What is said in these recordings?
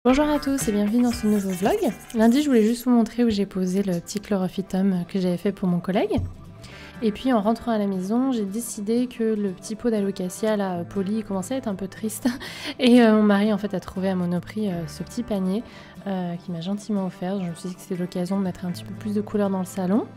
Bonjour à tous et bienvenue dans ce nouveau vlog. Lundi, je voulais juste vous montrer où j'ai posé le petit chlorophytum que j'avais fait pour mon collègue. Et puis en rentrant à la maison, j'ai décidé que le petit pot d'alocasia là, poli, commençait à être un peu triste. Et mon mari en fait a trouvé à Monoprix ce petit panier qui m'a gentiment offert. Je me suis dit que c'était l'occasion de mettre un petit peu plus de couleurs dans le salon.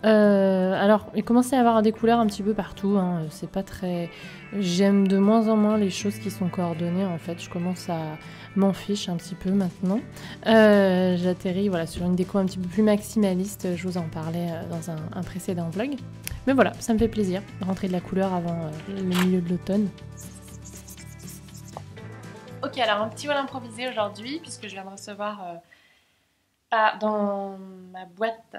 Alors, il commençait à avoir des couleurs un petit peu partout. Hein. C'est pas très... J'aime de moins en moins les choses qui sont coordonnées en fait. Je commence à m'en fiche un petit peu maintenant. J'atterris voilà, sur une déco un petit peu plus maximaliste. Je vous en parlais dans un précédent vlog. Mais voilà, ça me fait plaisir de rentrer de la couleur avant le milieu de l'automne. Ok, alors un petit vol improvisé aujourd'hui, puisque je viens de recevoir dans ma boîte que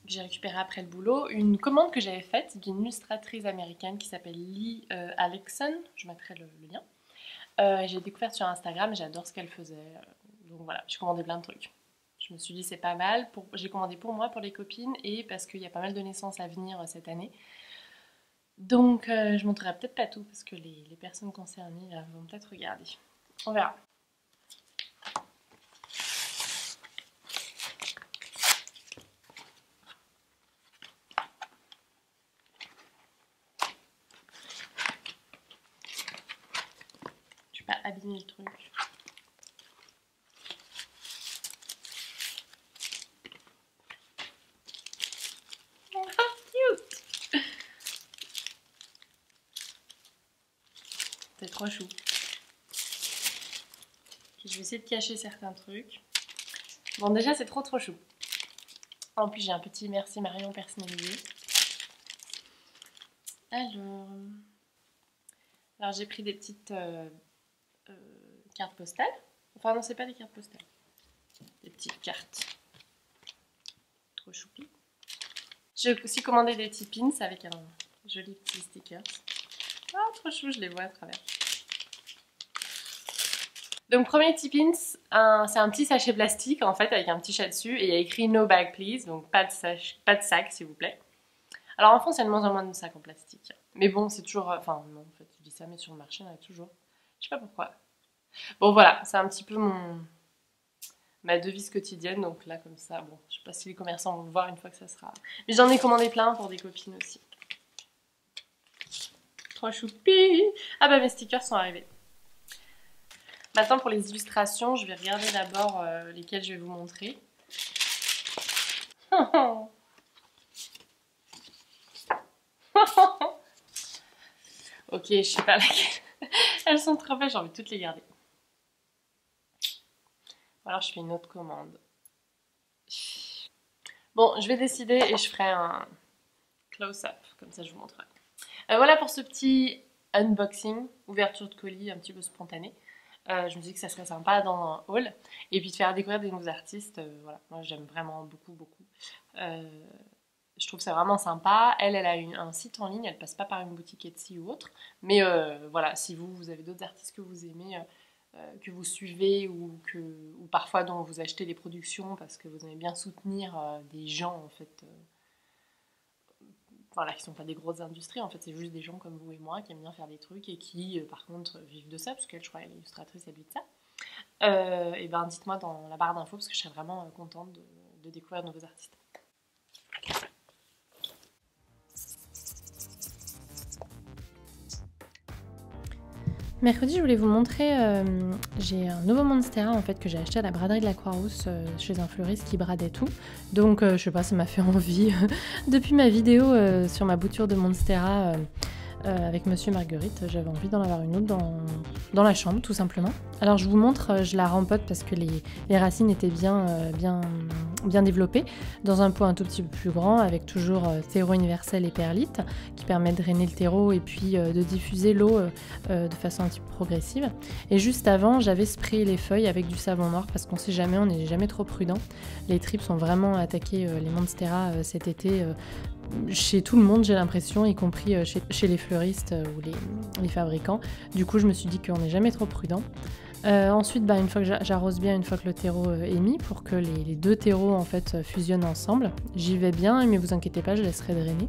j'ai récupérée après le boulot, une commande que j'avais faite d'une illustratrice américaine qui s'appelle Lee Alexson. Je mettrai le lien. J'ai découvert sur Instagram et j'adore ce qu'elle faisait. Donc voilà, j'ai commandé plein de trucs. Je me suis dit c'est pas mal. J'ai commandé pour moi, pour les copines et parce qu'il y a pas mal de naissances à venir cette année. Donc je montrerai peut-être pas tout parce que les personnes concernées vont peut-être regarder. On verra. Je vais pas abîmer le truc. C'est trop chou. Je vais essayer de cacher certains trucs. Bon, déjà, c'est trop chou. En plus, j'ai un petit merci Marion personnalisé. Alors j'ai pris des petites cartes postales. Enfin, non, c'est pas des cartes postales. Des petites cartes. Trop choupi. J'ai aussi commandé des petits pins avec un joli petit sticker. Ah, trop chou, je les vois à travers. Donc premier petit pins, c'est un petit sachet plastique en fait avec un petit chat dessus et il y a écrit No bag please, donc pas de sac s'il vous plaît. Alors en France il y a de moins en moins de sacs en plastique. Mais bon c'est toujours, enfin non en fait je dis ça mais sur le marché il y en a toujours. Je sais pas pourquoi. Bon voilà, c'est un petit peu ma devise quotidienne donc là comme ça, bon je sais pas si les commerçants vont le voir une fois que ça sera. Mais j'en ai commandé plein pour des copines aussi. Trop choupi. Ah bah mes stickers sont arrivés. Maintenant pour les illustrations, je vais regarder d'abord lesquelles je vais vous montrer. Ok, je sais pas laquelle. Elles sont trop belles, j'ai envie de toutes les garder. Alors je fais une autre commande. Bon, je vais décider et je ferai un close-up, comme ça je vous montrerai. Voilà pour ce petit unboxing, ouverture de colis un petit peu spontanée. Je me dis que ça serait sympa dans un haul et puis de faire découvrir des nouveaux artistes. Voilà, moi j'aime vraiment beaucoup. Je trouve ça vraiment sympa. Elle a un site en ligne, elle passe pas par une boutique Etsy ou autre. Mais voilà, si vous avez d'autres artistes que vous aimez, que vous suivez ou parfois dont vous achetez des productions parce que vous aimez bien soutenir des gens en fait. Voilà, qui sont pas des grosses industries, en fait c'est juste des gens comme vous et moi qui aiment bien faire des trucs et qui par contre vivent de ça, parce qu'elle je crois elle est illustratrice, elle vit de ça. Et ben dites-moi dans la barre d'infos parce que je serais vraiment contente de découvrir de nouveaux artistes. Mercredi, je voulais vous montrer, j'ai un nouveau Monstera en fait que j'ai acheté à la braderie de la Croix-Rousse chez un fleuriste qui bradait tout. Donc je sais pas, ça m'a fait envie. Depuis ma vidéo sur ma bouture de Monstera avec Monsieur Marguerite, j'avais envie d'en avoir une autre dans la chambre tout simplement. Alors je vous montre, je la rempote parce que les racines étaient bien développées dans un pot un tout petit peu plus grand avec toujours terreau universel et perlite qui permet de drainer le terreau et puis de diffuser l'eau de façon un petit peu progressive. Et juste avant j'avais sprayé les feuilles avec du savon noir parce qu'on sait jamais, on n'est jamais trop prudent. Les tripes sont vraiment attaqué les Monstera cet été chez tout le monde j'ai l'impression, y compris chez les fleuristes ou les fabricants. Du coup je me suis dit qu'on n'est jamais trop prudent. Ensuite une fois que j'arrose bien, une fois que le terreau est mis, pour que les deux terreaux en fait fusionnent ensemble, j'y vais bien mais vous inquiétez pas, je laisserai drainer.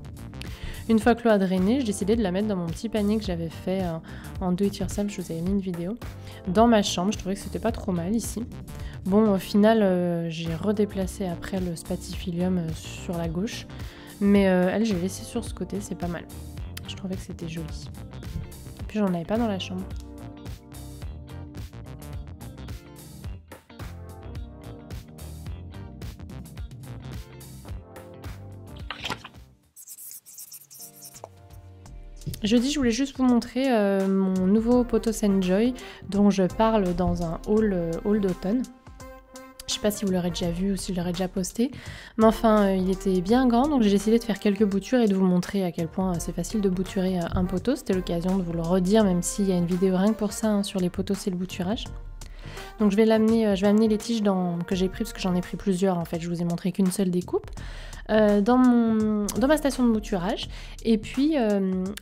Une fois que l'eau a drainé, j'ai décidé de la mettre dans mon petit panier que j'avais fait en do it yourself, je vous avais mis une vidéo, dans ma chambre. Je trouvais que c'était pas trop mal ici. Bon, au final, j'ai redéplacé après le spatifilium sur la gauche, mais elle, j'ai laissé sur ce côté, c'est pas mal. Je trouvais que c'était joli. Et puis j'en avais pas dans la chambre. Jeudi, je voulais juste vous montrer mon nouveau Potos Enjoy dont je parle dans un haul d'automne. Je sais pas si vous l'aurez déjà vu ou si je l'aurais déjà posté, mais enfin il était bien grand, donc j'ai décidé de faire quelques boutures et de vous montrer à quel point c'est facile de bouturer un poteau. C'était l'occasion de vous le redire, même s'il y a une vidéo rien que pour ça hein, sur les poteaux et le bouturage. Donc je vais amener les tiges que j'ai pris parce que j'en ai pris plusieurs en fait, je vous ai montré qu'une seule découpe. Dans ma station de bouturage, et puis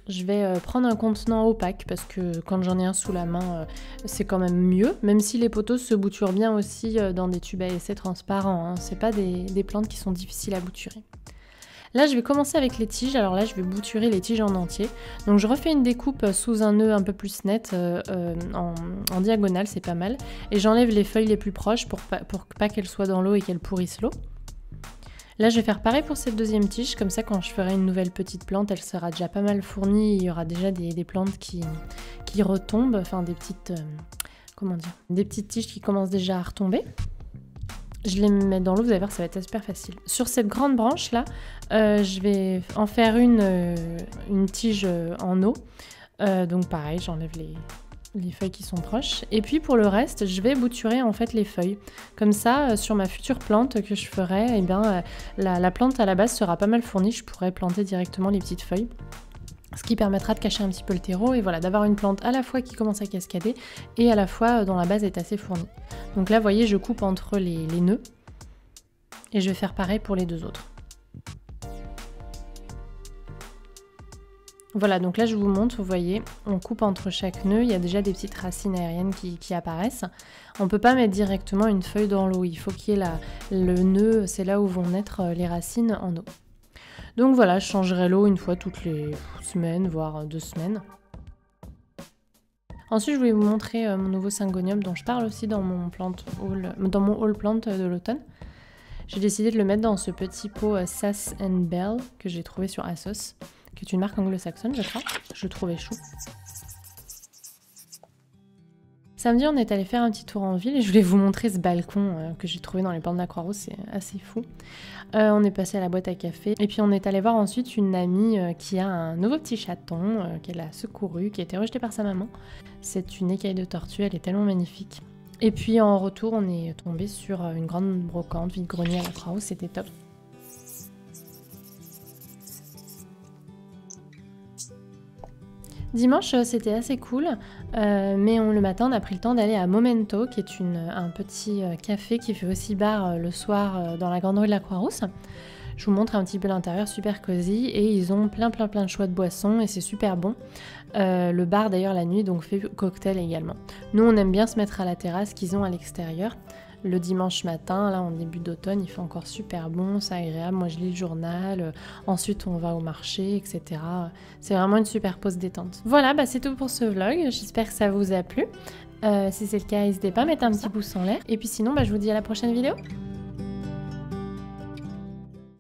je vais prendre un contenant opaque parce que quand j'en ai un sous la main c'est quand même mieux, même si les poteaux se bouturent bien aussi dans des tubes à essai transparents, hein. C'est pas des plantes qui sont difficiles à bouturer. Là je vais commencer avec les tiges, alors là je vais bouturer les tiges en entier. Donc je refais une découpe sous un nœud un peu plus net en diagonale, c'est pas mal, et j'enlève les feuilles les plus proches pour pas qu'elles soient dans l'eau et qu'elles pourrissent l'eau. Là, je vais faire pareil pour cette deuxième tige, comme ça quand je ferai une nouvelle petite plante, elle sera déjà pas mal fournie, il y aura déjà des plantes qui retombent, enfin des petites, des petites tiges qui commencent déjà à retomber. Je les mets dans l'eau, vous allez voir, ça va être super facile. Sur cette grande branche là, je vais en faire une tige en eau, donc pareil, j'enlève les feuilles qui sont proches. Et puis pour le reste, je vais bouturer en fait les feuilles. Comme ça, sur ma future plante que je ferai, eh bien, la plante à la base sera pas mal fournie. Je pourrai planter directement les petites feuilles. Ce qui permettra de cacher un petit peu le terreau et voilà, d'avoir une plante à la fois qui commence à cascader et à la fois dont la base est assez fournie. Donc là, vous voyez, je coupe entre les nœuds et je vais faire pareil pour les deux autres. Voilà, donc là je vous montre, vous voyez, on coupe entre chaque nœud, il y a déjà des petites racines aériennes qui apparaissent. On ne peut pas mettre directement une feuille dans l'eau, il faut qu'il y ait le nœud, c'est là où vont naître les racines en eau. Donc voilà, je changerai l'eau une fois toutes les semaines, voire 2 semaines. Ensuite, je voulais vous montrer mon nouveau syngonium dont je parle aussi dans mon haul plante de l'automne. J'ai décidé de le mettre dans ce petit pot Sass & Belle que j'ai trouvé sur ASOS, qui est une marque anglo-saxonne, je crois. Je le trouvais chou. Samedi, on est allé faire un petit tour en ville et je voulais vous montrer ce balcon que j'ai trouvé dans les plantes de la Croix-Rousse, c'est assez fou. On est passé à la boîte à café et puis on est allé voir ensuite une amie qui a un nouveau petit chaton qu'elle a secouru, qui a été rejeté par sa maman. C'est une écaille de tortue, elle est tellement magnifique. Et puis en retour, on est tombé sur une grande brocante vide-grenier à la Croix-Rousse, c'était top. Dimanche, c'était assez cool, mais le matin, on a pris le temps d'aller à Momento, qui est un petit café qui fait aussi bar le soir dans la grande rue de la Croix-Rousse. Je vous montre un petit peu l'intérieur, super cosy, et ils ont plein de choix de boissons, et c'est super bon. Le bar, d'ailleurs, la nuit, donc fait cocktail également. Nous, on aime bien se mettre à la terrasse qu'ils ont à l'extérieur. Le dimanche matin, là en début d'automne, il fait encore super bon, c'est agréable, moi je lis le journal, ensuite on va au marché, etc. C'est vraiment une super pause détente. Voilà, c'est tout pour ce vlog, j'espère que ça vous a plu. Si c'est le cas, n'hésitez pas à mettre un petit pouce en l'air. Et puis sinon, je vous dis à la prochaine vidéo.